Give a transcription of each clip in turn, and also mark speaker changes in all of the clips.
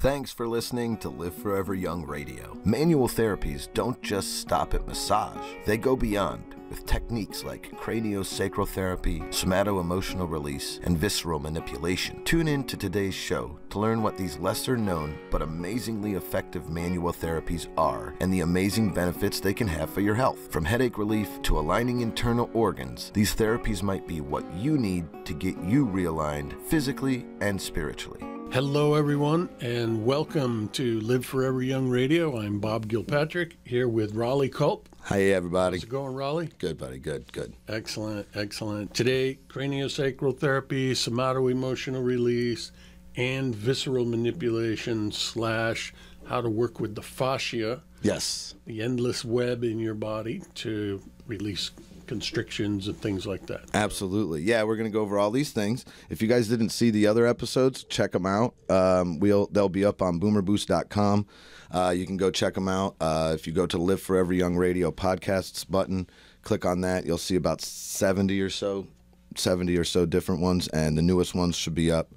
Speaker 1: Thanks for listening to Live Forever Young Radio. Manual therapies don't just stop at massage. They go beyond with techniques like craniosacral therapy, somato-emotional release, and visceral manipulation. Tune in to today's show to learn what these lesser-known but amazingly effective manual therapies are and the amazing benefits they can have for your health. From headache relief to aligning internal organs, these therapies might be what you need to get you realigned physically and spiritually.
Speaker 2: Hello, everyone, and welcome to Live Forever Young Radio. I'm Bob Gilpatrick here with Raleigh Culp.
Speaker 1: Hi, everybody.
Speaker 2: How's it going, Raleigh?
Speaker 1: Good, buddy. Good.
Speaker 2: Excellent, excellent. Today, craniosacral therapy, somato-emotional release, and visceral manipulation / how to work with the fascia.
Speaker 1: Yes.
Speaker 2: The endless web in your body to release constrictions and things like that.
Speaker 1: Absolutely. Yeah, we're going to go over all these things. If you guys didn't see the other episodes, check them out. They'll be up on boomerboost.com. You can go check them out. If you go to Live Forever Young Radio podcasts button, click on that. You'll see about 70 or so different ones, and the newest ones should be up,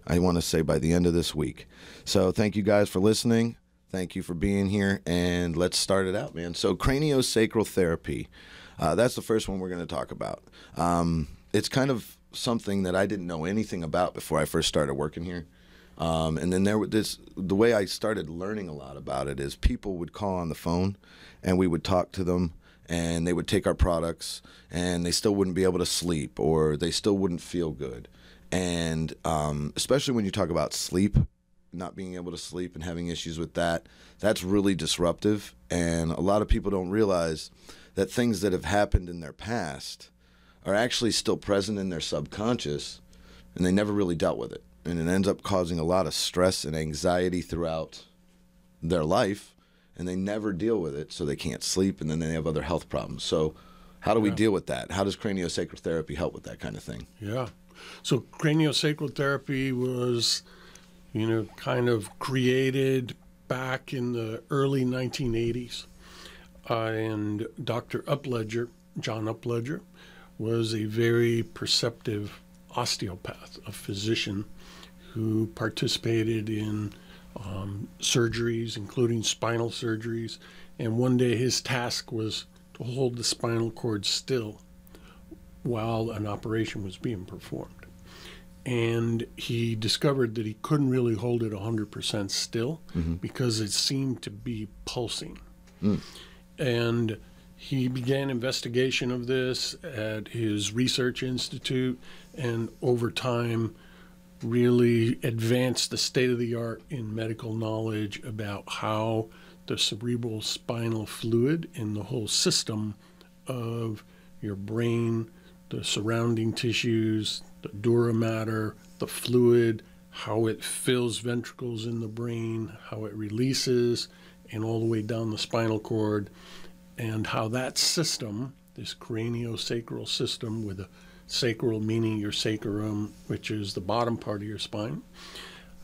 Speaker 1: I want to say, by the end of this week. So thank you guys for listening. Thank you for being here, and let's start it out, man. So craniosacral therapy. That's the first one we're going to talk about. It's kind of something that I didn't know anything about before I first started working here. And then the way I started learning a lot about it is people would call on the phone and we would talk to them and they would take our products and they still wouldn't be able to sleep or they still wouldn't feel good. And especially when you talk about sleep, not being able to sleep and having issues with that, that's really disruptive. And a lot of people don't realize that things that have happened in their past are actually still present in their subconscious, and they never really dealt with it. And it ends up causing a lot of stress and anxiety throughout their life, and they never deal with it, so they can't sleep, and then they have other health problems. So how do we deal with that? How does craniosacral therapy help with that kind of thing?
Speaker 2: Yeah. So craniosacral therapy was, kind of created back in the early 1980s. And Dr. John Upledger, was a very perceptive osteopath, a physician who participated in surgeries, including spinal surgeries. And one day his task was to hold the spinal cord still while an operation was being performed. And he discovered that he couldn't really hold it 100% still because it seemed to be pulsing. And he began investigation of this at his research institute and over time really advanced the state-of-the-art in medical knowledge about how the cerebral spinal fluid and the whole system of your brain, the surrounding tissues, the dura mater, the fluid, how it fills ventricles in the brain, how it releases, and all the way down the spinal cord, and how that system, this craniosacral system with a sacral meaning your sacrum, which is the bottom part of your spine,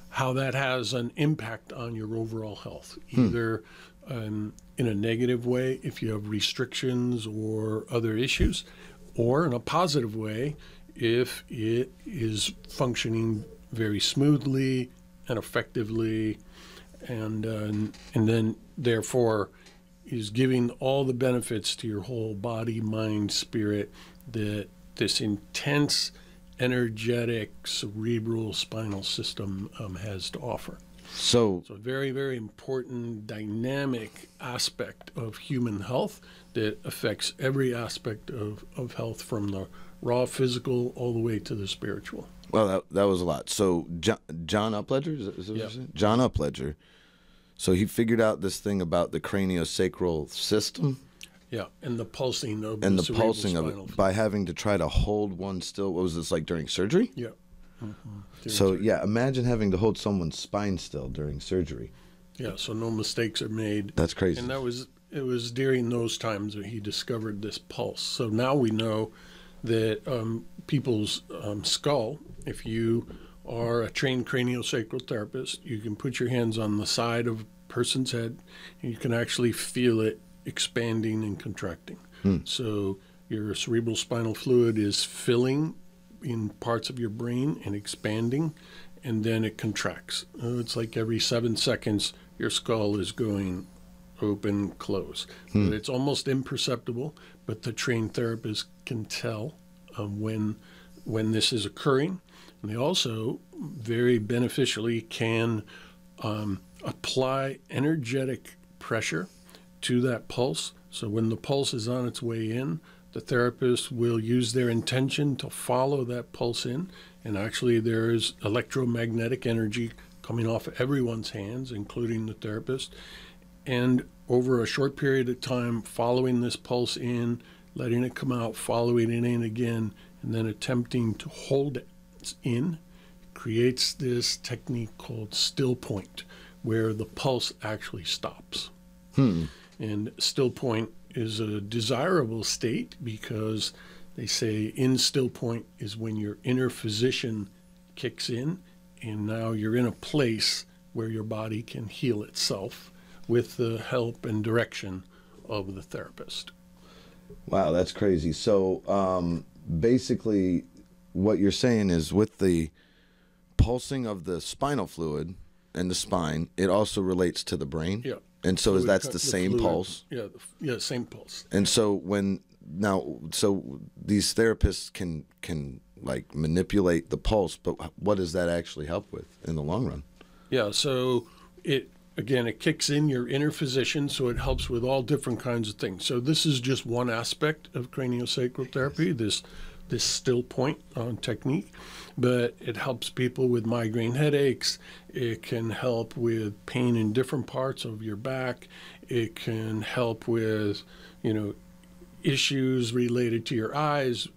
Speaker 2: how that has an impact on your overall health, either in a negative way if you have restrictions or other issues, or in a positive way if it is functioning very smoothly and effectively, and then therefore is giving all the benefits to your whole body, mind, spirit that this intense, energetic, cerebral spinal system has to offer.
Speaker 1: So
Speaker 2: a very, very important dynamic aspect of human health that affects every aspect of health, from the raw physical all the way to the spiritual.
Speaker 1: Well, that was a lot. So John Upledger, is that what you said? John Upledger. So he figured out this thing about the craniosacral system.
Speaker 2: Yeah, and the pulsing of
Speaker 1: and
Speaker 2: the
Speaker 1: the pulsing of
Speaker 2: spinal
Speaker 1: it by having to try to hold one still. What was this, like during surgery?
Speaker 2: Yeah.
Speaker 1: So yeah, imagine having to hold someone's spine still during surgery.
Speaker 2: Yeah, so no mistakes are made.
Speaker 1: That's crazy.
Speaker 2: And it was during those times that he discovered this pulse. So now we know that people's skull, if you are a trained craniosacral therapist, you can put your hands on the side of a person's head and you can actually feel it expanding and contracting. So your cerebral spinal fluid is filling in parts of your brain and expanding and then it contracts. It's like every 7 seconds your skull is going open, close. But it's almost imperceptible, but the trained therapist can tell when this is occurring. And they also very beneficially can apply energetic pressure to that pulse. So when the pulse is on its way in, the therapist will use their intention to follow that pulse in. And actually there's electromagnetic energy coming off everyone's hands, including the therapist. And over a short period of time, following this pulse in, letting it come out, following it in again, and then attempting to hold it in, creates this technique called still point, where the pulse actually stops. And still point is a desirable state because they say in still point is when your inner physician kicks in, and now you're in a place where your body can heal itself with the help and direction of the therapist.
Speaker 1: Wow, that's crazy. So basically what you're saying is with the pulsing of the spinal fluid and the spine, it also relates to the brain?
Speaker 2: Yeah.
Speaker 1: And so that's the same
Speaker 2: fluid,
Speaker 1: pulse?
Speaker 2: Yeah, same pulse.
Speaker 1: And so so these therapists can like manipulate the pulse, but what does that actually help with in the long run?
Speaker 2: Yeah, so it kicks in your inner physician, so it helps with all different kinds of things. So this is just one aspect of craniosacral therapy, this still point technique, but it helps people with migraine headaches. It can help with pain in different parts of your back. It can help with, issues related to your eyes,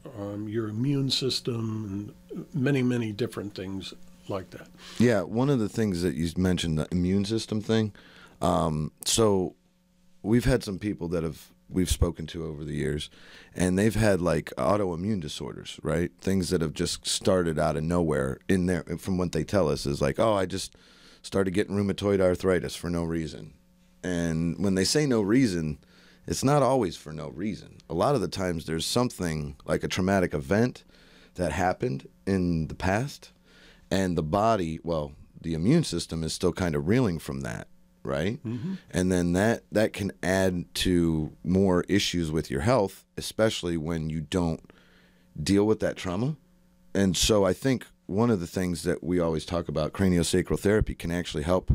Speaker 2: your immune system, and many, many different things like that.
Speaker 1: Yeah, one of the things that you mentioned, the immune system thing. So we've had some people that we've spoken to over the years, and they've had like autoimmune disorders, right? Things that have just started out of nowhere in there. From what they tell us is like, oh, I just started getting rheumatoid arthritis for no reason. And when they say no reason, it's not always for no reason. A lot of the times there's something like a traumatic event that happened in the past, and the body, well, the immune system is still kind of reeling from that, right? And then that can add to more issues with your health, especially when you don't deal with that trauma. And so I think one of the things that we always talk about, craniosacral therapy can actually help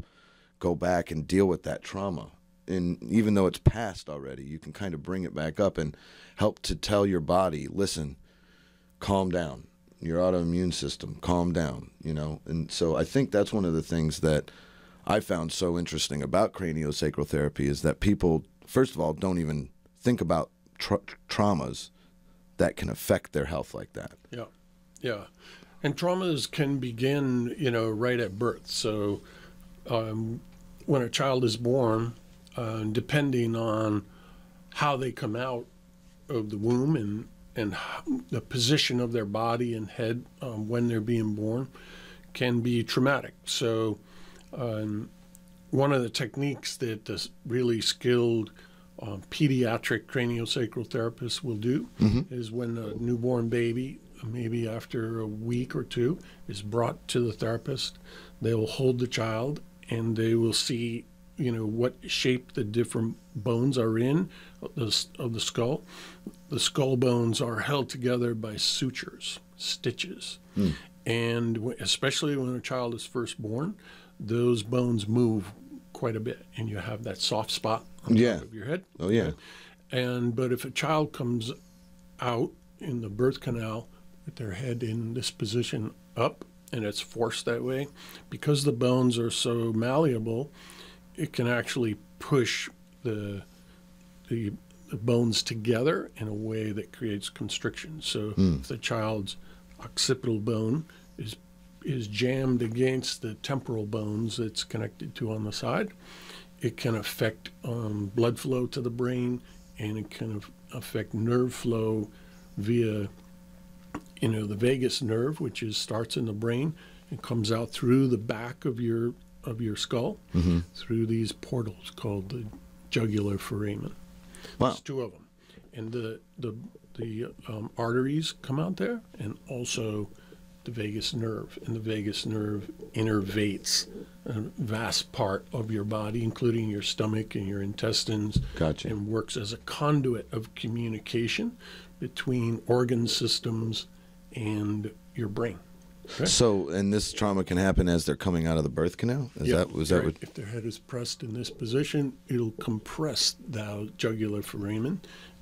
Speaker 1: go back and deal with that trauma. And even though it's past already, you can kind of bring it back up and help to tell your body, listen, calm down. Your autoimmune system, calm down, And so I think that's one of the things that I found so interesting about craniosacral therapy is that people, first of all, don't even think about traumas that can affect their health like that.
Speaker 2: Yeah. And traumas can begin, right at birth. So when a child is born, depending on how they come out of the womb and the position of their body and head when they're being born can be traumatic. So one of the techniques that the really skilled pediatric craniosacral therapists will do is when a newborn baby, maybe after a week or two, is brought to the therapist, they will hold the child and they will see what shape the different bones are in of the skull. The skull bones are held together by sutures, stitches. And especially when a child is first born, those bones move quite a bit, and you have that soft spot on top of your head.
Speaker 1: Oh, yeah.
Speaker 2: But if a child comes out in the birth canal with their head in this position up, and it's forced that way, because the bones are so malleable, it can actually push the bones together in a way that creates constriction. So if the child's occipital bone is jammed against the temporal bones that's connected to on the side, it can affect blood flow to the brain, and it can affect nerve flow via the vagus nerve, which starts in the brain and comes out through the back of your skull through these portals called the jugular foramen.
Speaker 1: Wow.
Speaker 2: There's two of them, and the arteries come out there, and also the vagus nerve, and the vagus nerve innervates a vast part of your body, including your stomach and your intestines.
Speaker 1: Gotcha.
Speaker 2: And works as a conduit of communication between organ systems and your brain. Okay?
Speaker 1: So, and this trauma can happen as they're coming out of the birth canal? Was that what?
Speaker 2: If their head is pressed in this position, it'll compress the jugular foramen.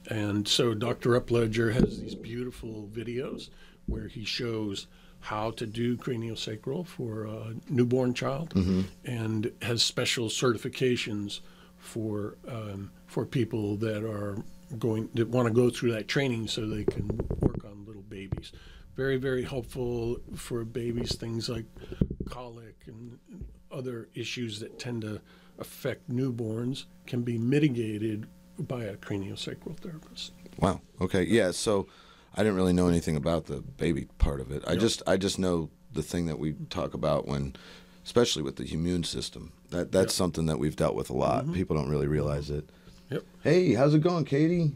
Speaker 2: And so Dr. Upledger has these beautiful videos where he shows how to do craniosacral for a newborn child, and has special certifications for people that want to go through that training so they can work on little babies. Very, very helpful for babies, things like colic and other issues that tend to affect newborns can be mitigated by a craniosacral therapist.
Speaker 1: Wow. Okay. Yeah. So I didn't really know anything about the baby part of it. I just know the thing that we talk about when, especially with the immune system. That's something that we've dealt with a lot. People don't really realize it.
Speaker 2: Yep.
Speaker 1: Hey, how's it going, Katie?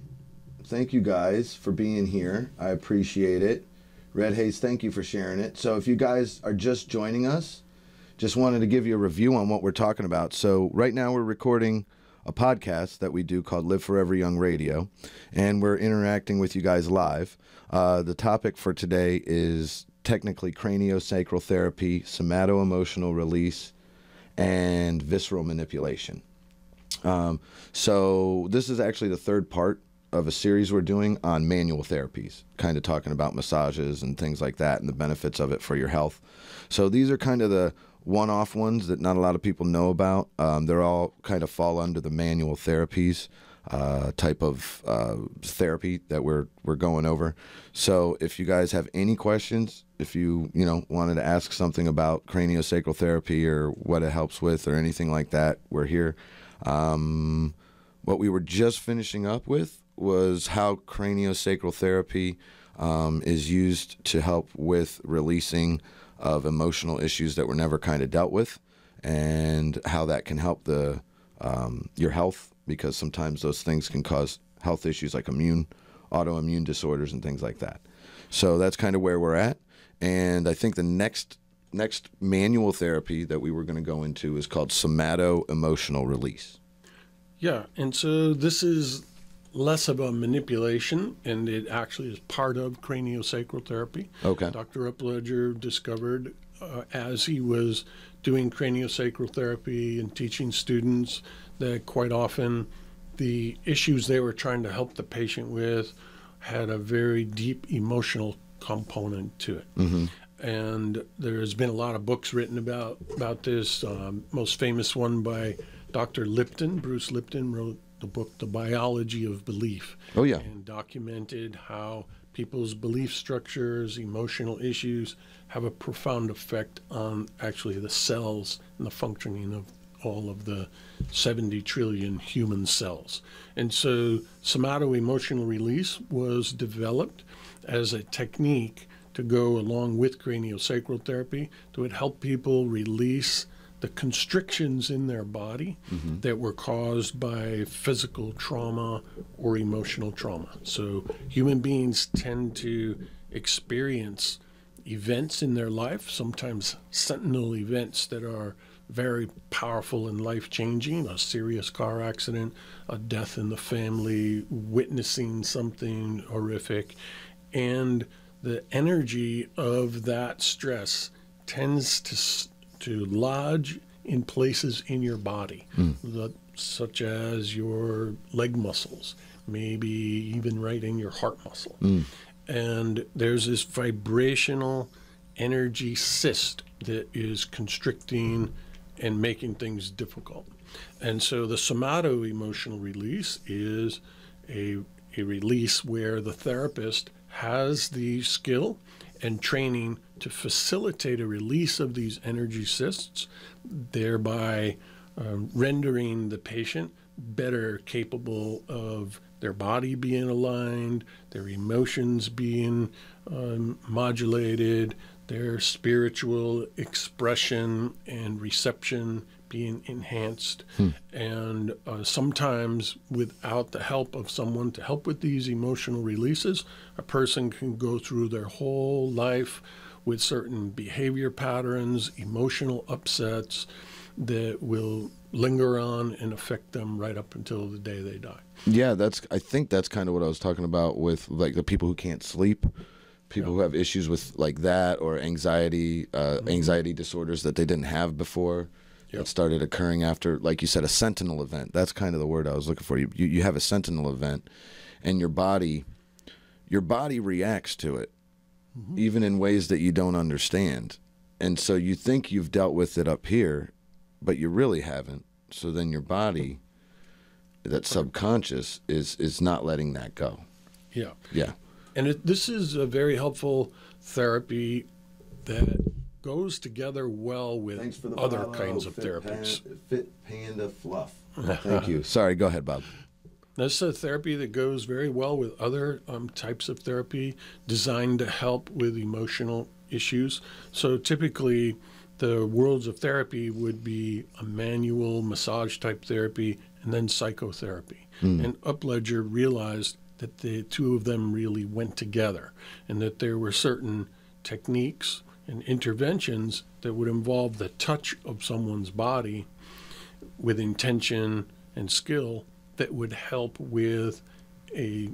Speaker 1: Thank you guys for being here. I appreciate it. Red Haze, thank you for sharing it. So if you guys are just joining us, just wanted to give you a review on what we're talking about. So right now we're recording a podcast that we do called Live Forever Young Radio, and we're interacting with you guys live. The topic for today is technically craniosacral therapy, somato-emotional release, and visceral manipulation. So this is actually the third part of a series we're doing on manual therapies, kind of talking about massages and things like that and the benefits of it for your health. So these are kind of the one-off ones that not a lot of people know about. They're all kind of fall under the manual therapies type of therapy that we're going over. So if you guys have any questions, if you wanted to ask something about craniosacral therapy or what it helps with or anything like that, we're here. What we were just finishing up with was how craniosacral therapy is used to help with releasing of emotional issues that were never kind of dealt with, and how that can help your health, because sometimes those things can cause health issues like autoimmune disorders and things like that. So that's kind of where we're at. And I think the next manual therapy that we were going to go into is called somato-emotional release.
Speaker 2: Yeah, and so this is less of a manipulation, and it actually is part of craniosacral therapy.
Speaker 1: Okay.
Speaker 2: Dr. Upledger discovered as he was doing craniosacral therapy and teaching students that quite often the issues they were trying to help the patient with had a very deep emotional component to it. And there's been a lot of books written about this. Most famous one by Dr. Lipton. Bruce Lipton wrote the book, The Biology of Belief.
Speaker 1: Oh, yeah.
Speaker 2: And documented how people's belief structures, emotional issues have a profound effect on actually the cells and the functioning of all of the 70 trillion human cells. And so somato-emotional release was developed as a technique to go along with craniosacral therapy to help people release the constrictions in their body that were caused by physical trauma or emotional trauma. So human beings tend to experience events in their life, sometimes sentinel events that are very powerful and life-changing, a serious car accident, a death in the family, witnessing something horrific, and the energy of that stress tends to lodge in places in your body, such as your leg muscles, maybe even right in your heart muscle. And there's this vibrational energy cyst that is constricting and making things difficult. And so the somato-emotional release is a release where the therapist has the skill and training to facilitate a release of these energy cysts, thereby rendering the patient better capable of their body being aligned, their emotions being modulated, their spiritual expression and reception being enhanced. And sometimes without the help of someone to help with these emotional releases, a person can go through their whole life with certain behavior patterns, emotional upsets that will linger on and affect them right up until the day they die.
Speaker 1: Yeah, I think that's kind of what I was talking about with like the people who can't sleep, people who have issues with like that, or anxiety, anxiety disorders that they didn't have before. It started occurring after, like you said, a sentinel event. That's kind of the word I was looking for. You have a sentinel event, and your body reacts to it, even in ways that you don't understand. And so you think you've dealt with it up here, but you really haven't. So then your body, that subconscious, is not letting that go.
Speaker 2: Yeah.
Speaker 1: Yeah.
Speaker 2: And this is a very helpful therapy that goes together well with other kinds of therapies.
Speaker 1: Fit Panda Fluff. Thank you. Sorry, go ahead, Bob.
Speaker 2: This is a therapy that goes very well with other types of therapy designed to help with emotional issues. So typically, the worlds of therapy would be a manual massage type therapy and then psychotherapy. And Upledger realized that the two of them really went together, and that there were certain techniques and interventions that would involve the touch of someone's body with intention and skill that would help with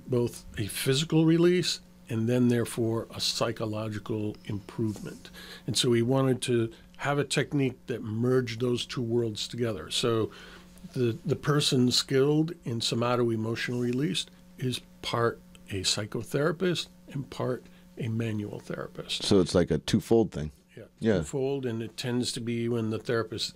Speaker 2: both a physical release and then therefore a psychological improvement. And so he wanted to have a technique that merged those two worlds together. So the person skilled in somato-emotional release is part a psychotherapist and part a manual therapist.
Speaker 1: So it's like a twofold thing.
Speaker 2: Yeah, twofold, and it tends to be when the therapist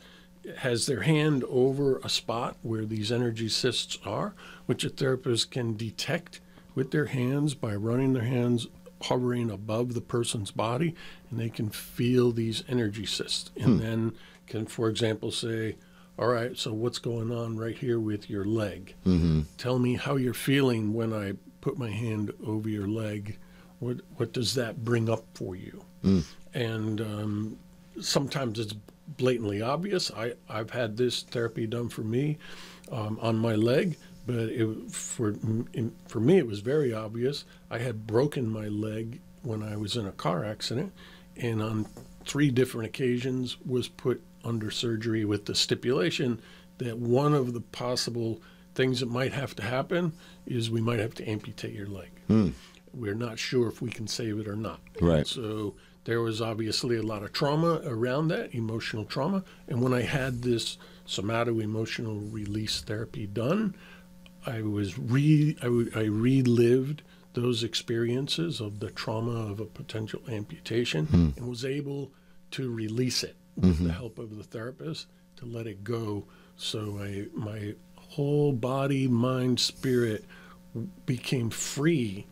Speaker 2: has their hand over a spot where these energy cysts are, which a therapist can detect with their hands by running their hands hovering above the person's body, and they can feel these energy cysts, and then can, for example, say, all right, so what's going on right here with your leg? Tell me how you're feeling when I put my hand over your leg. What does that bring up for you? And sometimes it's blatantly obvious. I've had this therapy done for me on my leg, but for me it was very obvious. I had broken my leg when I was in a car accident, and on 3 different occasions was put under surgery with the stipulation that one of the possible things that might have to happen is we might have to amputate your leg. We're not sure if we can save it or not.
Speaker 1: Right.
Speaker 2: And so there was obviously a lot of trauma around that, emotional trauma. And when I had this somato-emotional release therapy done, I relived those experiences of the trauma of a potential amputation and was able to release it with the help of the therapist, to let it go. So my whole body, mind, spirit became free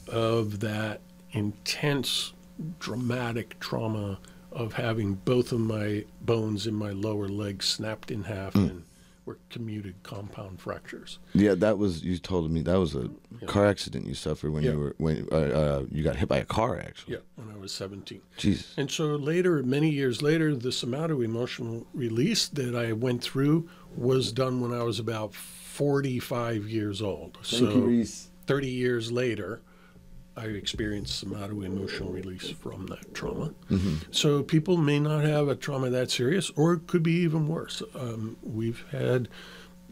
Speaker 2: of that intense, dramatic trauma of having both of my bones in my lower leg snapped in half and were commuted compound fractures.
Speaker 1: Yeah, you told me that was a car accident you suffered when you got hit by a car, actually.
Speaker 2: Yeah, when I was 17.
Speaker 1: Jesus.
Speaker 2: And so later, many years later, the somato-emotional release that I went through was done when I was about 45 years old.
Speaker 1: Thank you, Reese.
Speaker 2: 30 years later, I experienced somato-emotional release from that trauma. So people may not have a trauma that serious, or it could be even worse. We've had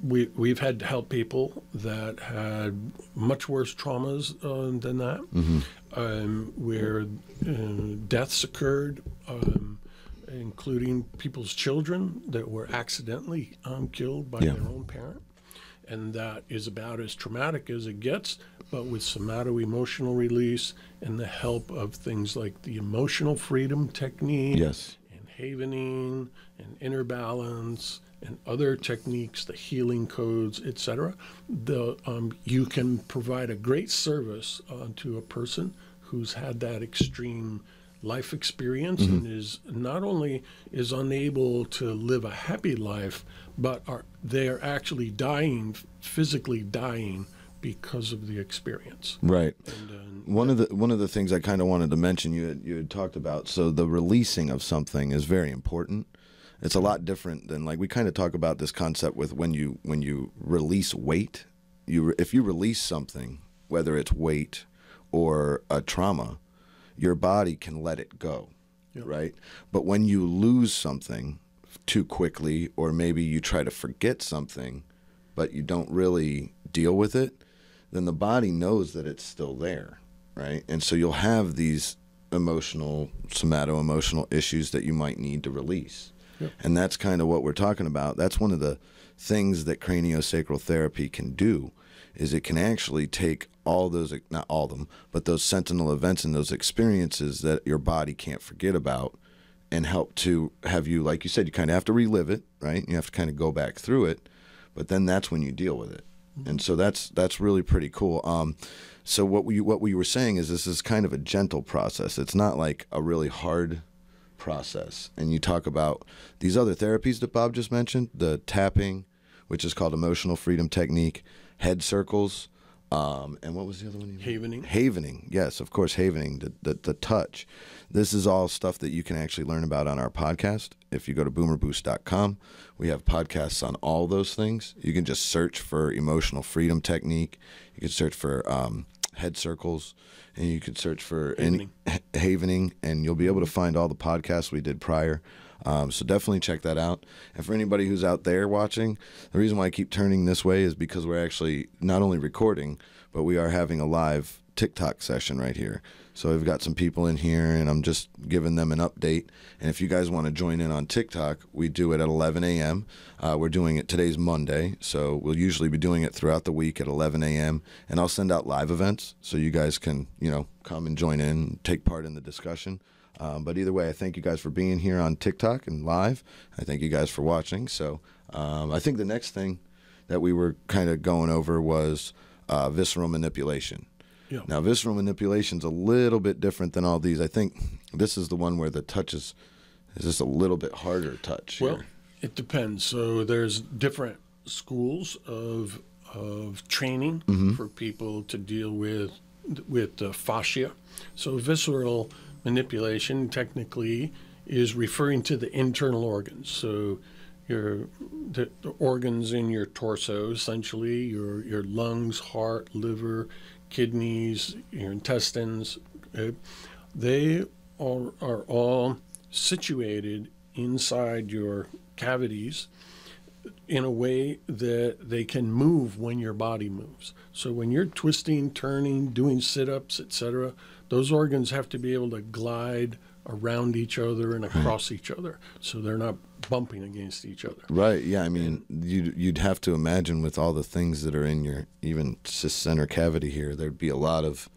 Speaker 2: to help people that had much worse traumas than that, where deaths occurred, including people's children that were accidentally killed by their own parent. And that is about as traumatic as it gets, but with somato-emotional release and the help of things like the emotional freedom technique, and havening, and inner balance, and other techniques, the healing codes, etc., you can provide a great service to a person who's had that extreme life experience and is not only is unable to live a happy life, but they are actually physically dying because of the experience.
Speaker 1: Right. And, one of the things I kind of wanted to mention, you had talked about, so the releasing of something is very important. It's a lot different than, like, we kind of talk about this concept with when you release weight. If you release something, whether it's weight or a trauma, your body can let it go. right? But when you lose something too quickly, or maybe you try to forget something, but you don't really deal with it, then the body knows that it's still there, right? And so you'll have these emotional, somato-emotional issues that you might need to release.
Speaker 2: Yep.
Speaker 1: And that's kind of what we're talking about. That's one of the things that craniosacral therapy can do, is it can actually take all those, not all of them, but those sentinel events and those experiences that your body can't forget about, and help to have you, like you said, you kind of have to relive it, right? You have to kind of go back through it, but then that's when you deal with it. And so that's really pretty cool. So what we were saying is this is kind of a gentle process. It's not like a really hard process. And you talk about these other therapies that Bob just mentioned, the tapping, which is called emotional freedom technique, head circles, and what was the other one?
Speaker 2: Havening.
Speaker 1: Havening, yes, of course, havening, the touch. This is all stuff that you can actually learn about on our podcast. If you go to boomerboost.com, we have podcasts on all those things. You can just search for emotional freedom technique. You can search for head circles, and you can search for havening, and you'll be able to find all the podcasts we did prior. So definitely check that out. And for anybody who's out there watching, the reason why I keep turning this way is because we're actually not only recording, but we are having a live TikTok session right here. So we've got some people in here, and I'm just giving them an update. And if you guys want to join in on TikTok, we do it at 11 a.m. We're doing it, today's Monday, so we'll usually be doing it throughout the week at 11 a.m. And I'll send out live events so you guys can, come and join in, take part in the discussion. But either way, I thank you guys for being here on TikTok and live. I thank you guys for watching. So I think the next thing that we were kind of going over was visceral manipulation.
Speaker 2: Yeah.
Speaker 1: Now, visceral manipulation is a little bit different than all these. I think this is the one where the touch is just a little bit harder touch.
Speaker 2: Well,
Speaker 1: here.
Speaker 2: it depends. So there's different schools of training for people to deal with fascia. So visceral manipulation technically is referring to the internal organs. So the organs in your torso, essentially your lungs, heart, liver, kidneys, your intestines, they are all situated inside your cavities in a way that they can move when your body moves. So when you're twisting, turning, doing sit-ups, etc., those organs have to be able to glide around each other and across each other, so they're not bumping against each other.
Speaker 1: Right. Yeah. I mean, you'd have to imagine with all the things that are in your even center cavity here, there'd be a lot of,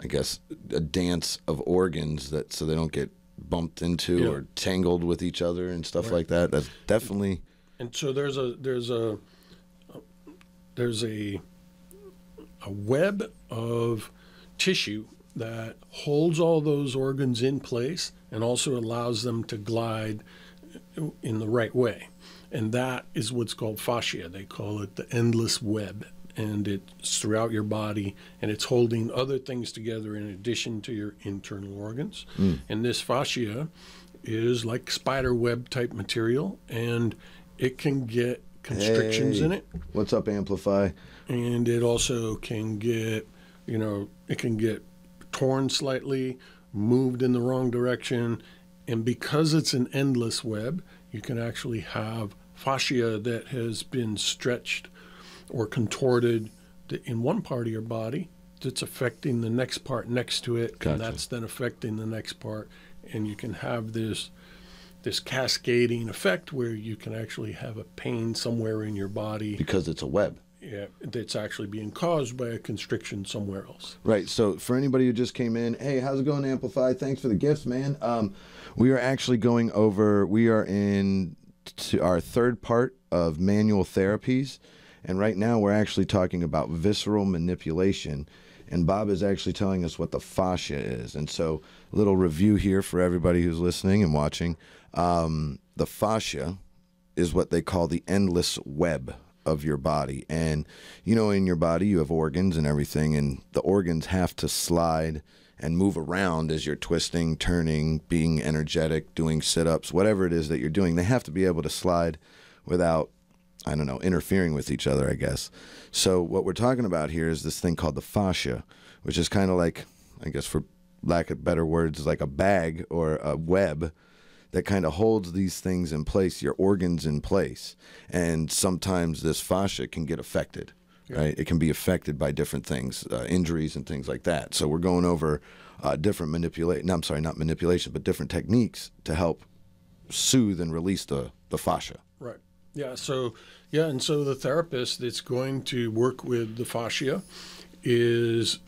Speaker 1: I guess, a dance of organs so they don't get bumped into or tangled with each other and stuff like that. That's definitely.
Speaker 2: And so there's a web of tissue that holds all those organs in place and also allows them to glide in the right way. And that is what's called fascia. They call it the endless web. And it's throughout your body, and it's holding other things together in addition to your internal organs. And this fascia is like spider web type material, and it can get constrictions in it.
Speaker 1: What's up, Amplify?
Speaker 2: And it also can get, it can get torn slightly, moved in the wrong direction. And because it's an endless web, you can actually have fascia that has been stretched or contorted in one part of your body that's affecting the next part next to it.
Speaker 1: Gotcha.
Speaker 2: And that's then affecting the next part. And you can have this cascading effect where you can actually have a pain somewhere in your body.
Speaker 1: Because it's a web.
Speaker 2: Yeah, that's actually being caused by a constriction somewhere else.
Speaker 1: Right. So for anybody who just came in, hey, how's it going, Amplify? Thanks for the gifts, man. We are actually we are in to our third part of manual therapies. And right now we're actually talking about visceral manipulation. And Bob is actually telling us what the fascia is. And so a little review here for everybody who's listening and watching. The fascia is what they call the endless web of your body. And, in your body you have organs and everything, and the organs have to slide and move around as you're twisting, turning, being energetic, doing sit-ups, whatever it is that you're doing. They have to be able to slide without, interfering with each other, I guess. So what we're talking about here is this thing called the fascia, which is kind of like, I guess for lack of better words, like a bag or a web that kind of holds these things in place, your organs in place. And sometimes this fascia can get affected, right? It can be affected by different things, injuries and things like that. So we're going over different not manipulation, but different techniques to help soothe and release the fascia.
Speaker 2: Right. Yeah. So, and so the therapist that's going to work with the fascia is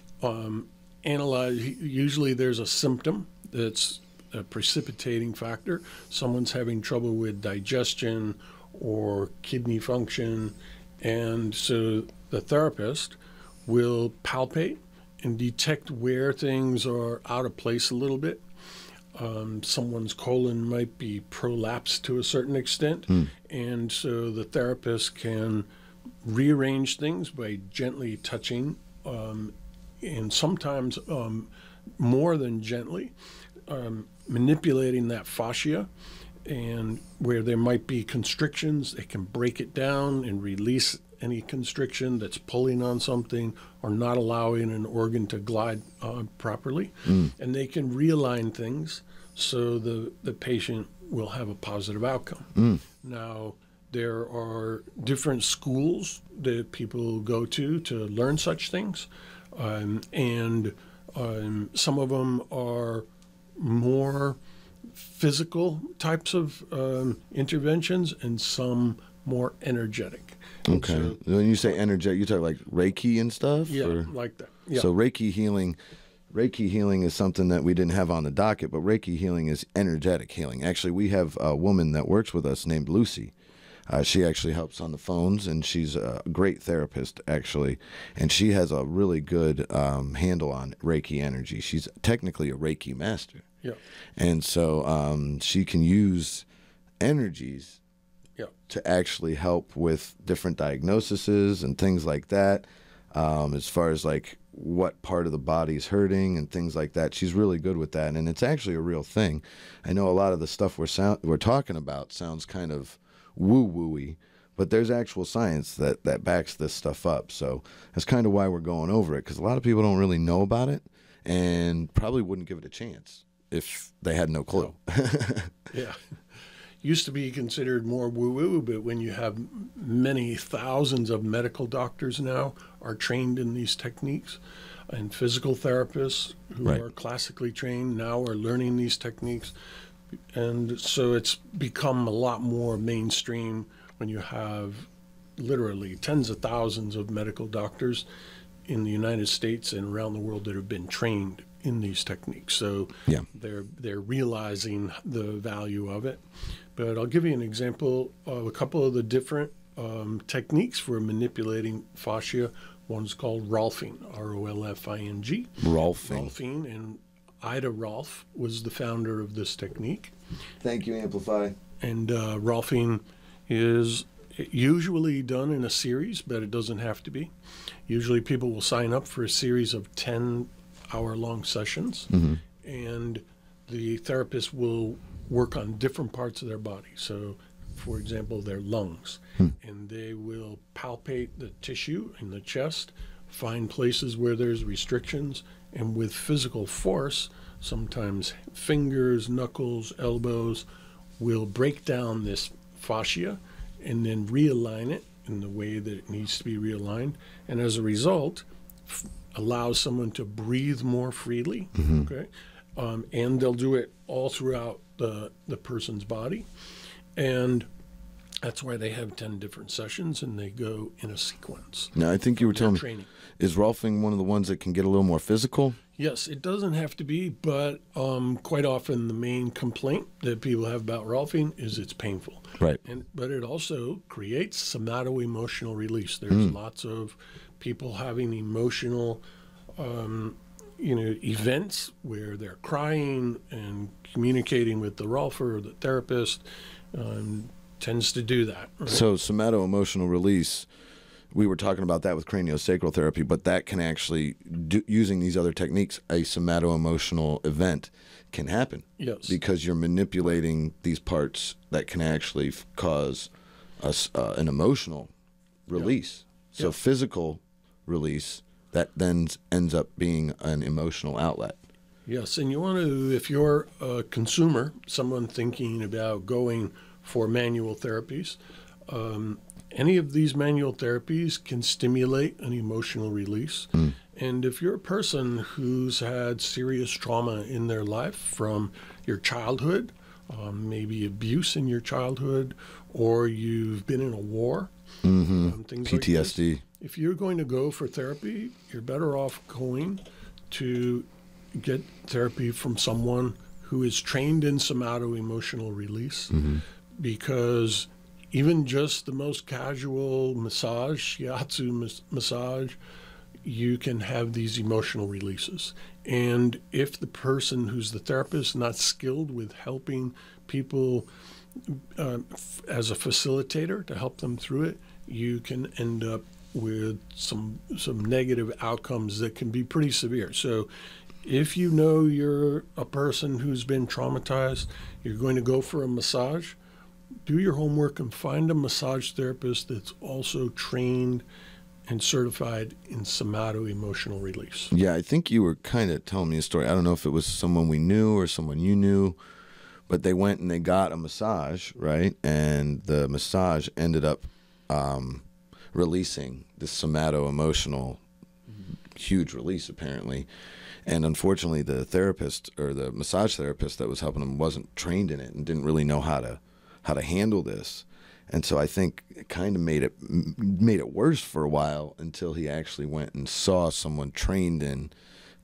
Speaker 2: analyze. Usually there's a symptom that's a precipitating factor. Someone's having trouble with digestion or kidney function. And so the therapist will palpate and detect where things are out of place a little bit. Someone's colon might be prolapsed to a certain extent. And so the therapist can rearrange things by gently touching, and sometimes more than gently, manipulating that fascia, and where there might be constrictions, they can break it down and release any constriction that's pulling on something or not allowing an organ to glide properly. And they can realign things so the patient will have a positive outcome. Now, there are different schools that people go to learn such things, and some of them are more physical types of interventions, and some more energetic.
Speaker 1: Okay.
Speaker 2: So,
Speaker 1: when you say energetic, you talk like Reiki and stuff?
Speaker 2: yeah,
Speaker 1: Or?
Speaker 2: like that. Yeah.
Speaker 1: So Reiki healing is something that we didn't have on the docket, but Reiki healing is energetic healing. Actually, we have a woman that works with us named Lucy. She actually helps on the phones, and she's a great therapist, actually. And she has a really good handle on Reiki energy. She's technically a Reiki master.
Speaker 2: Yeah.
Speaker 1: And so she can use energies to actually help with different diagnoses and things like that, as far as like what part of the body is hurting and things like that. She's really good with that, and it's actually a real thing. I know a lot of the stuff we're talking about sounds kind of woo-woo-y, but there's actual science that backs this stuff up. So that's kind of why we're going over it, because a lot of people don't really know about it and probably wouldn't give it a chance if they had no clue.
Speaker 2: Yeah. Used to be considered more woo-woo, but when you have many thousands of medical doctors now are trained in these techniques, and physical therapists who are classically trained now are learning these techniques. And so it's become a lot more mainstream when you have literally tens of thousands of medical doctors in the United States and around the world that have been trained in these techniques. So they're realizing the value of it. But I'll give you an example of a couple of the different techniques for manipulating fascia. One's called Rolfing, R-O-L-F-I-N-G. Rolfing, and Ida Rolf was the founder of this technique.
Speaker 1: Thank you, Amplify.
Speaker 2: And Rolfing is usually done in a series, but it doesn't have to be. Usually people will sign up for a series of 10-hour-long sessions, and the therapist will work on different parts of their body. So, for example, their lungs, and they will palpate the tissue in the chest, find places where there's restrictions, and with physical force, sometimes fingers, knuckles, elbows, will break down this fascia and then realign it in the way that it needs to be realigned. And as a result, allows someone to breathe more freely, okay? And they'll do it all throughout the person's body. And that's why they have 10 different sessions, and they go in a sequence.
Speaker 1: Now, I think you were telling
Speaker 2: training.
Speaker 1: Is Rolfing one of the ones that can get a little more physical?
Speaker 2: Yes, it doesn't have to be, but quite often the main complaint that people have about Rolfing is it's painful.
Speaker 1: Right.
Speaker 2: But it also creates somato-emotional release. There's lots of people having emotional events where they're crying and communicating with the Rolfer or the therapist tends to do that. Right?
Speaker 1: So somato-emotional release, we were talking about that with craniosacral therapy, but that can actually, using these other techniques, a somato-emotional event can happen.
Speaker 2: Yes.
Speaker 1: Because you're manipulating these parts that can actually cause an emotional release. So physical release that then ends up being an emotional outlet.
Speaker 2: Yes, and you want to, if you're a consumer, someone thinking about going for manual therapies, any of these manual therapies can stimulate an emotional release. And if you're a person who's had serious trauma in their life from your childhood, maybe abuse in your childhood, or you've been in a war, things
Speaker 1: PTSD.
Speaker 2: like this, if you're going to go for therapy, you're better off going to get therapy from someone who is trained in somato-emotional release, because even just the most casual massage, shiatsu massage, you can have these emotional releases. And if the person who's the therapist not skilled with helping people as a facilitator to help them through it, you can end up with some negative outcomes that can be pretty severe. So if you know you're a person who's been traumatized, you're going to go for a massage, do your homework and find a massage therapist that's also trained and certified in somato-emotional release.
Speaker 1: Yeah, I think you were kind of telling me a story. I don't know if it was someone we knew or someone you knew, but they went and they got a massage, right? And the massage ended up releasing this somato-emotional huge release, apparently. And unfortunately, the therapist or the massage therapist that was helping them wasn't trained in it and didn't really know how to handle this. And so I think it kind of made it worse for a while until he actually went and saw someone trained in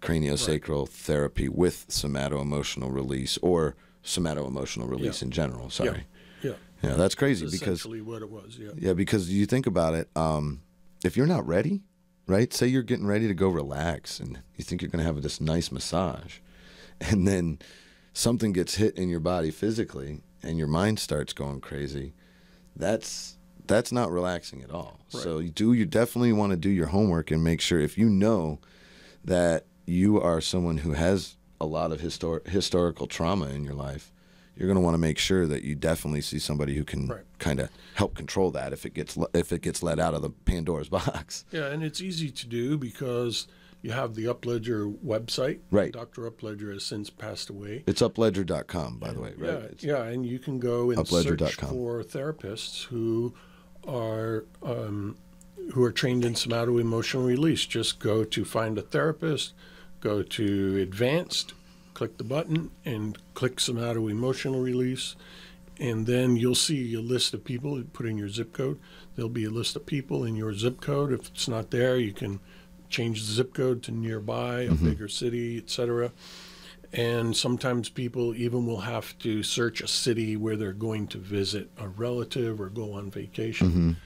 Speaker 1: craniosacral therapy with somato-emotional release, or somato-emotional release in general. Sorry. Yeah, that's crazy.
Speaker 2: That's
Speaker 1: because
Speaker 2: essentially what it was.
Speaker 1: Yeah, because you think about it, if you're not ready, right? Say you're getting ready to go relax and you think you're going to have this nice massage, and then something gets hit in your body physically and your mind starts going crazy. That's not relaxing at all. Right. So you definitely want to do your homework and make sure, if you know that you are someone who has a lot of historical trauma in your life, you're going to want to make sure that you definitely see somebody who can kind of help control that if it gets let out of the Pandora's box.
Speaker 2: Yeah, and it's easy to do because you have the Upledger website.
Speaker 1: Right.
Speaker 2: Dr. Upledger has since passed away.
Speaker 1: It's upledger.com, by the way, right?
Speaker 2: Yeah, and you can go and search for therapists who are trained in somato-emotional release. Just go to find a therapist, go to advanced, click the button, and click somato-emotional release. And then you'll see a list of people. Put in your zip code. There'll be a list of people in your zip code. If it's not there, you can change the zip code to nearby, a bigger city, etc. And sometimes people even will have to search a city where they're going to visit a relative or go on vacation.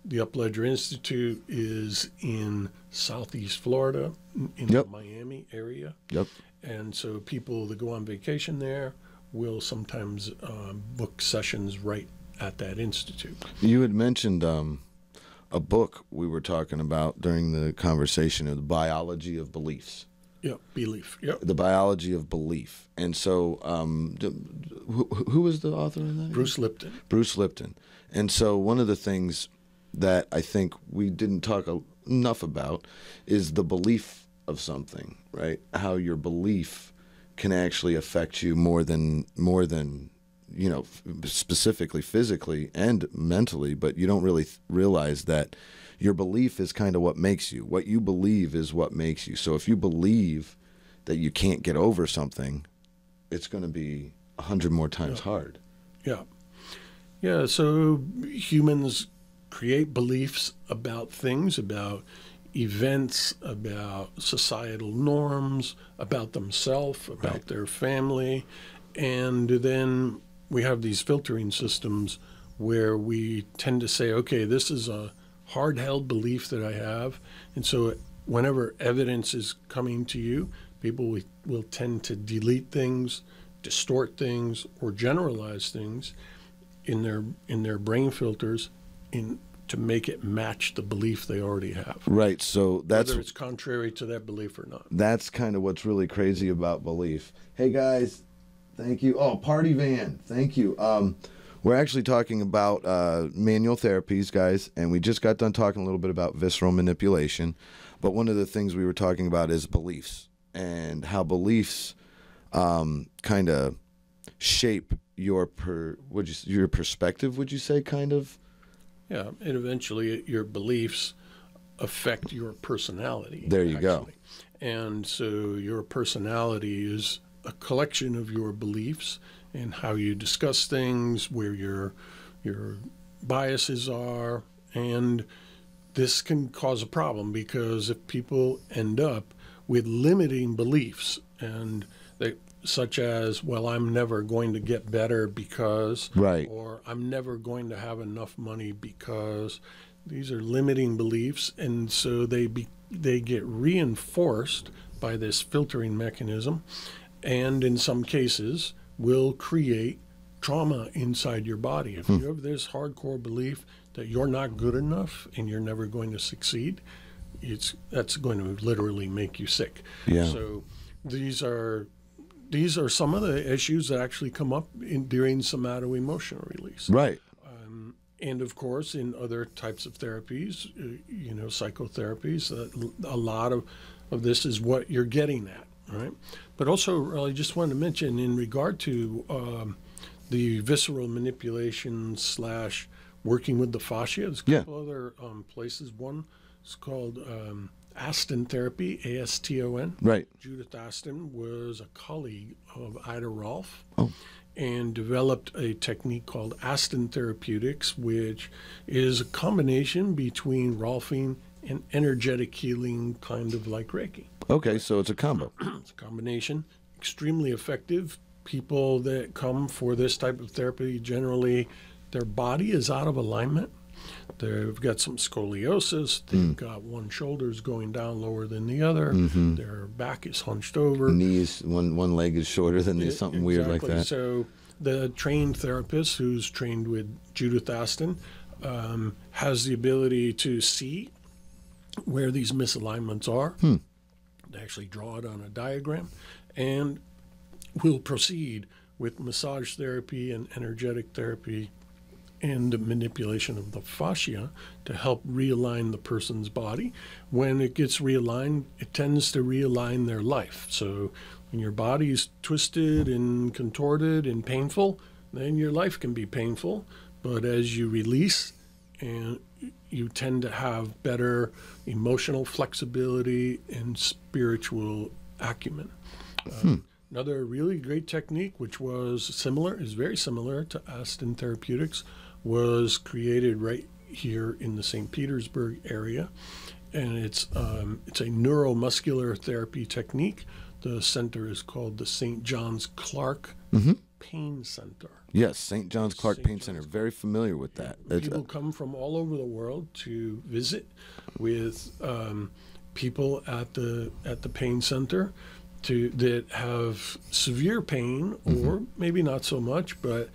Speaker 2: The Upledger Institute is in Southeast Florida, in the Miami area. And so people that go on vacation there will sometimes book sessions right at that institute.
Speaker 1: You had mentioned a book we were talking about during the conversation, of the biology of beliefs.
Speaker 2: Belief.
Speaker 1: The biology of belief. And so who was the author of that?
Speaker 2: Bruce Lipton.
Speaker 1: Bruce Lipton. And so one of the things that I think we didn't talk enough about is the belief of something, right? How your belief can actually affect you more than specifically physically and mentally, but you don't really realize that your belief is kind of what makes you. What you believe is what makes you. So if you believe that you can't get over something, it's going to be 100 more times hard.
Speaker 2: Yeah, so humans create beliefs about things, about events, about societal norms, about themselves, about their family, and then we have these filtering systems where we tend to say, okay, this is a hard-held belief that I have, and so whenever evidence is coming to you, people will tend to delete things, distort things, or generalize things in their brain filters to make it match the belief they already have.
Speaker 1: Right, so that's...
Speaker 2: whether it's contrary to that belief or not.
Speaker 1: That's kind of what's really crazy about belief. Hey, guys, thank you. Oh, Party Van, thank you. We're actually talking about manual therapies, guys, and we just got done talking a little bit about visceral manipulation, but one of the things we were talking about is beliefs, and how beliefs kind of shape your your perspective, would you say, kind of?
Speaker 2: Yeah, and eventually your beliefs affect your personality.
Speaker 1: There you go.
Speaker 2: And so your personality is a collection of your beliefs and how you discuss things, where your biases are, and this can cause a problem because if people end up with limiting beliefs and they such as, well, I'm never going to get better because,
Speaker 1: right,
Speaker 2: or I'm never going to have enough money because, these are limiting beliefs, and so they get reinforced by this filtering mechanism, and in some cases will create trauma inside your body. If you have this hardcore belief that you're not good enough and you're never going to succeed, that's going to literally make you sick.
Speaker 1: Yeah.
Speaker 2: So these are some of the issues that actually come up during somato-emotional release.
Speaker 1: Right.
Speaker 2: And of course, in other types of therapies, psychotherapies, a lot of this is what you're getting at, right? But also, I just wanted to mention in regard to the visceral manipulation / working with the fascia, there's a couple other places. One is called Aston therapy, ASTON.
Speaker 1: Right.
Speaker 2: Judith Aston was a colleague of Ida Rolf.
Speaker 1: Oh.
Speaker 2: And developed a technique called Aston Therapeutics, which is a combination between Rolfing and energetic healing, kind of like Reiki.
Speaker 1: Okay, so it's a combo.
Speaker 2: It's a combination, extremely effective. People that come for this type of therapy, generally their body is out of alignment. They've got some scoliosis. They've got one shoulder's going down lower than the other. Their back is hunched over.
Speaker 1: Knees, one leg is shorter than the, something weird like that.
Speaker 2: So the trained therapist who's trained with Judith Aston has the ability to see where these misalignments are. They actually draw it on a diagram, and will proceed with massage therapy and energetic therapy and the manipulation of the fascia to help realign the person's body. When it gets realigned, it tends to realign their life. So when your body is twisted and contorted and painful, then your life can be painful. But as you release, and you tend to have better emotional flexibility and spiritual acumen. Another really great technique, which is very similar to Aston Therapeutics, was created right here in the St. Petersburg area, and it's a neuromuscular therapy technique. The center is called the St. John's Clark Pain Center.
Speaker 1: Yes, St. John's Clark Pain Center. Very familiar with that.
Speaker 2: People come from all over the world to visit with people at the pain center that have severe pain, or maybe not so much, but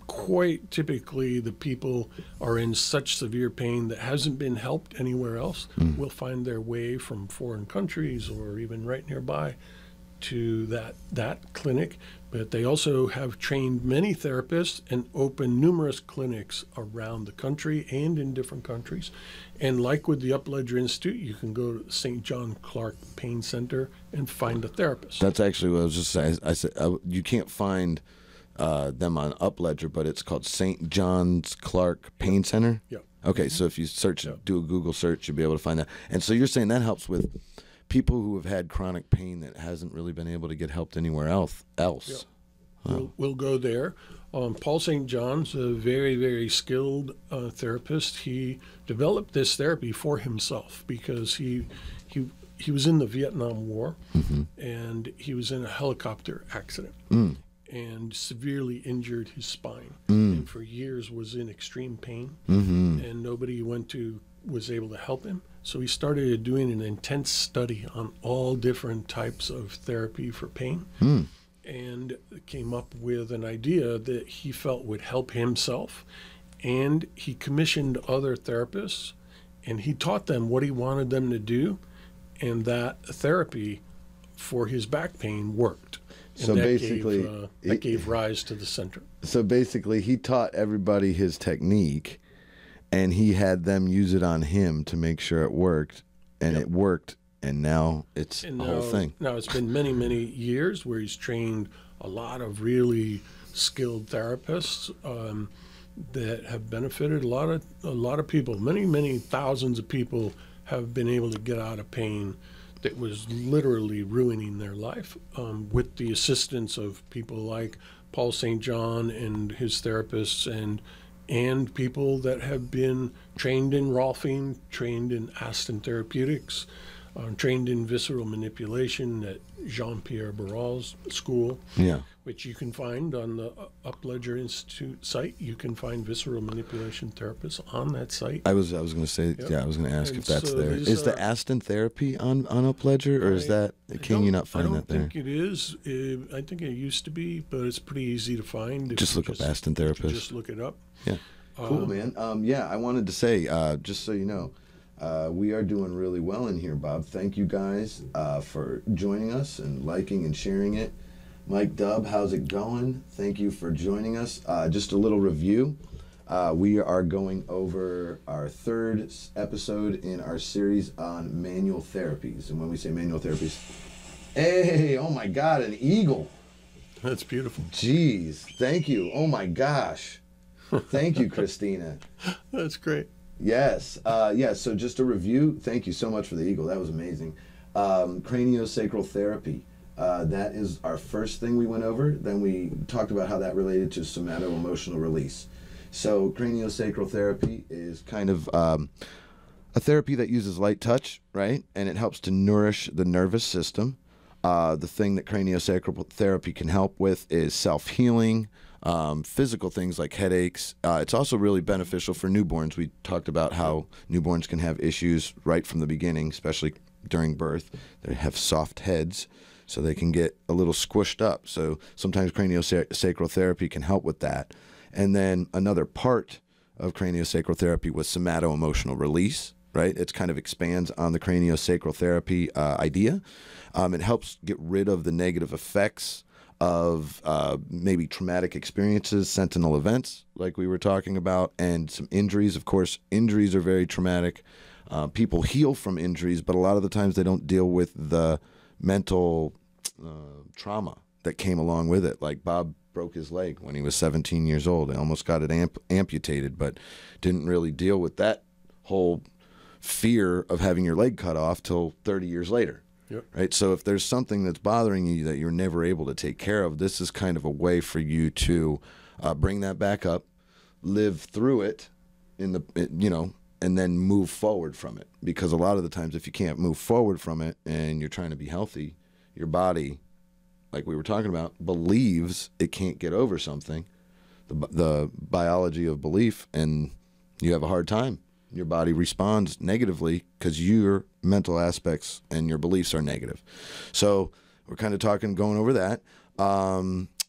Speaker 2: quite typically the people are in such severe pain that hasn't been helped anywhere else will find their way from foreign countries or even right nearby to that clinic. But they also have trained many therapists and opened numerous clinics around the country and in different countries. And like with the Upledger Institute, you can go to the St. John Clark Pain Center and find a therapist.
Speaker 1: That's actually what I was just saying. I said you can't find them on Upledger, but it's called St. John's Clark Pain Center?
Speaker 2: Yeah.
Speaker 1: Okay, so if you do a Google search, you'll be able to find that. And so you're saying that helps with people who have had chronic pain that hasn't really been able to get helped anywhere else.
Speaker 2: Yep. We'll go there. Paul St. John's a very, very skilled therapist. He developed this therapy for himself because he was in the Vietnam War, and he was in a helicopter accident and severely injured his spine, and for years was in extreme pain, and nobody was able to help him. So he started doing an intense study on all different types of therapy for pain, and came up with an idea that he felt would help himself. And he commissioned other therapists, and he taught them what he wanted them to do, and that therapy for his back pain worked. And
Speaker 1: so
Speaker 2: that gave rise to the center.
Speaker 1: So basically, he taught everybody his technique, and he had them use it on him to make sure it worked, and it worked and now it's a whole thing.
Speaker 2: Now it's been many, many years where he's trained a lot of really skilled therapists that have benefited a lot of people. Many, many thousands of people have been able to get out of pain that was literally ruining their life with the assistance of people like Paul St. John and his therapists and people that have been trained in Rolfing, trained in Aston Therapeutics, trained in visceral manipulation at Jean-Pierre Barral's school, which you can find on the Ledger Institute site. You can find visceral manipulation therapists on that site.
Speaker 1: I was going to say, I was going to ask if that's there. Is the Aston therapy on Ledger, or is that, can you not find that there?
Speaker 2: I don't think it is. I think it used to be, but it's pretty easy to find.
Speaker 1: Just look up Aston therapist.
Speaker 2: Just look it up.
Speaker 1: Yeah. Cool, man. I wanted to say, just so you know, we are doing really well in here, Bob. Thank you guys for joining us and liking and sharing it. Mike Dubb, how's it going? Thank you for joining us. Just a little review. We are going over our third episode in our series on manual therapies. And when we say manual therapies, hey, oh my God, an eagle.
Speaker 2: That's beautiful.
Speaker 1: Jeez, thank you. Oh my gosh. Thank you, Christina.
Speaker 2: That's great.
Speaker 1: Yes. So just a review. Thank you so much for the eagle. That was amazing. Craniosacral therapy. That is our first thing we went over. Then we talked about how that related to somato-emotional release. So craniosacral therapy is kind of a therapy that uses light touch, right? And it helps to nourish the nervous system. The thing that craniosacral therapy can help with is self-healing, physical things like headaches. It's also really beneficial for newborns. We talked about how newborns can have issues right from the beginning, especially during birth. They have soft heads, so they can get a little squished up. So sometimes craniosacral therapy can help with that. And then another part of craniosacral therapy was somato-emotional release, right? It kind of expands on the craniosacral therapy idea. It helps get rid of the negative effects of maybe traumatic experiences, sentinel events, like we were talking about, and some injuries. Of course, injuries are very traumatic. People heal from injuries, but a lot of the times they don't deal with the mental trauma that came along with it. Like Bob broke his leg when he was 17 years old. He almost got it amputated, but didn't really deal with that whole fear of having your leg cut off till 30 years later.
Speaker 2: Yep.
Speaker 1: Right. So if there's something that's bothering you that you're never able to take care of, this is kind of a way for you to bring that back up, live through it and then move forward from it. Because a lot of the times if you can't move forward from it and you're trying to be healthy, your body, like we were talking about, believes it can't get over something, the biology of belief, and you have a hard time. Your body responds negatively because your mental aspects and your beliefs are negative. So we're kind of going over that.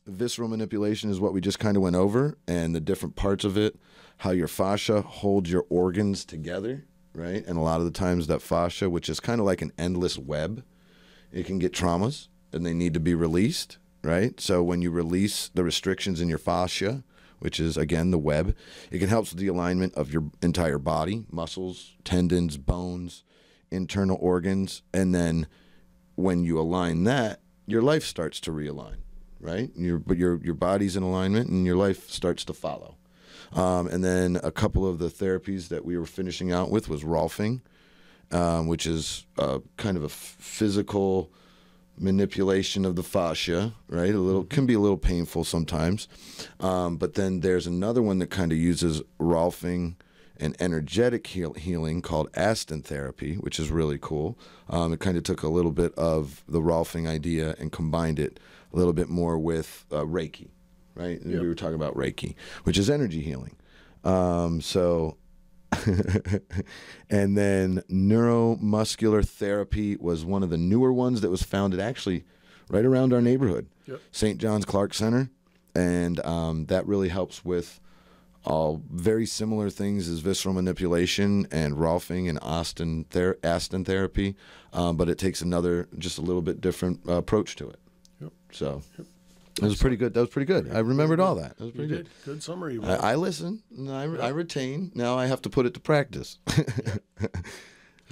Speaker 1: Visceral manipulation is what we just kind of went over, and the different parts of it, how your fascia holds your organs together, right? And a lot of the times that fascia, which is kind of like an endless web, it can get traumas and they need to be released, right? So when you release the restrictions in your fascia, which is, again, the web, it can help with the alignment of your entire body, muscles, tendons, bones, internal organs. And then when you align that, your life starts to realign, right? Your body's in alignment and your life starts to follow. And then a couple of the therapies that we were finishing out with was Rolfing, which is kind of a physical manipulation of the fascia, right? Can be a little painful sometimes. But then there's another one that kind of uses Rolfing and energetic healing called Aston therapy, which is really cool. It kind of took a little bit of the Rolfing idea and combined it a little bit more with Reiki, right? Yep. We were talking about Reiki, which is energy healing. And then neuromuscular therapy was one of the newer ones that was founded actually right around our neighborhood, yep. St. John's Clark Center. And that really helps with all very similar things as visceral manipulation and Rolfing and Aston therapy, but it takes just a little bit different approach to it. Yep. So. Yep. It was pretty good. That was pretty good. I remembered all that. That was pretty good.
Speaker 2: Good summary.
Speaker 1: I listen. I retain. Now I have to put it to practice.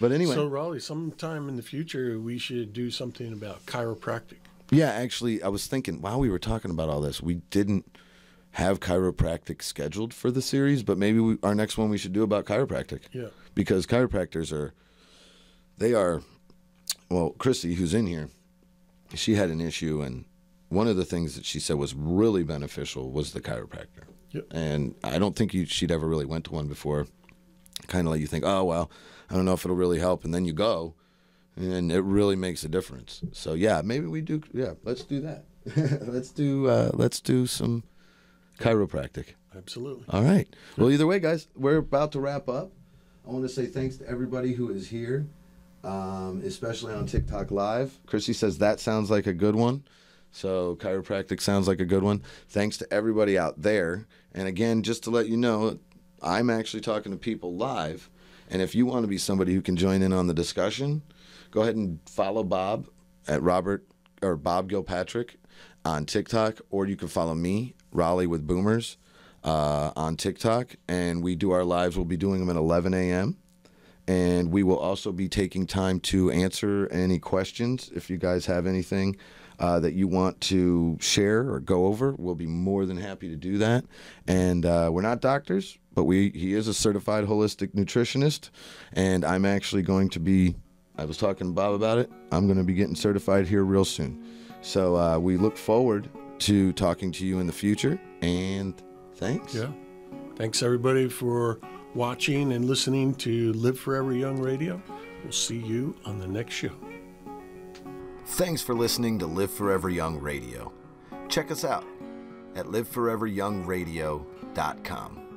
Speaker 1: But anyway.
Speaker 2: So, Raleigh, sometime in the future, we should do something about chiropractic.
Speaker 1: Yeah, actually, I was thinking while we were talking about all this, we didn't have chiropractic scheduled for the series, but maybe our next one we should do about chiropractic.
Speaker 2: Yeah.
Speaker 1: Because chiropractors well, Chrissy, who's in here, she had an issue, and one of the things that she said was really beneficial was the chiropractor.
Speaker 2: Yep.
Speaker 1: And I don't think she'd ever really went to one before. Kind of like you think, oh, well, I don't know if it'll really help, and then you go, and it really makes a difference. So, yeah, maybe we do. Yeah, let's do that. let's do some chiropractic.
Speaker 2: Absolutely.
Speaker 1: All right. Well, either way, guys, we're about to wrap up. I want to say thanks to everybody who is here, especially on TikTok Live. Chrissy says that sounds like a good one. So chiropractic sounds like a good one. Thanks to everybody out there. And again, just to let you know, I'm actually talking to people live. And if you want to be somebody who can join in on the discussion, go ahead and follow Bob at Bob Gilpatrick on TikTok, or you can follow me, Raleigh with Boomers, on TikTok. And we do our lives. We'll be doing them at 11 a.m. And we will also be taking time to answer any questions. If you guys have anything that you want to share or go over, we'll be more than happy to do that. And we're not doctors, but he is a certified holistic nutritionist. And I'm actually going to be, I was talking to Bob about it, I'm going to be getting certified here real soon. So we look forward to talking to you in the future. And thanks.
Speaker 2: Yeah. Thanks, everybody, for watching and listening to Live Forever Young Radio. We'll see you on the next show.
Speaker 1: Thanks for listening to Live Forever Young Radio. Check us out at liveforeveryoungradio.com.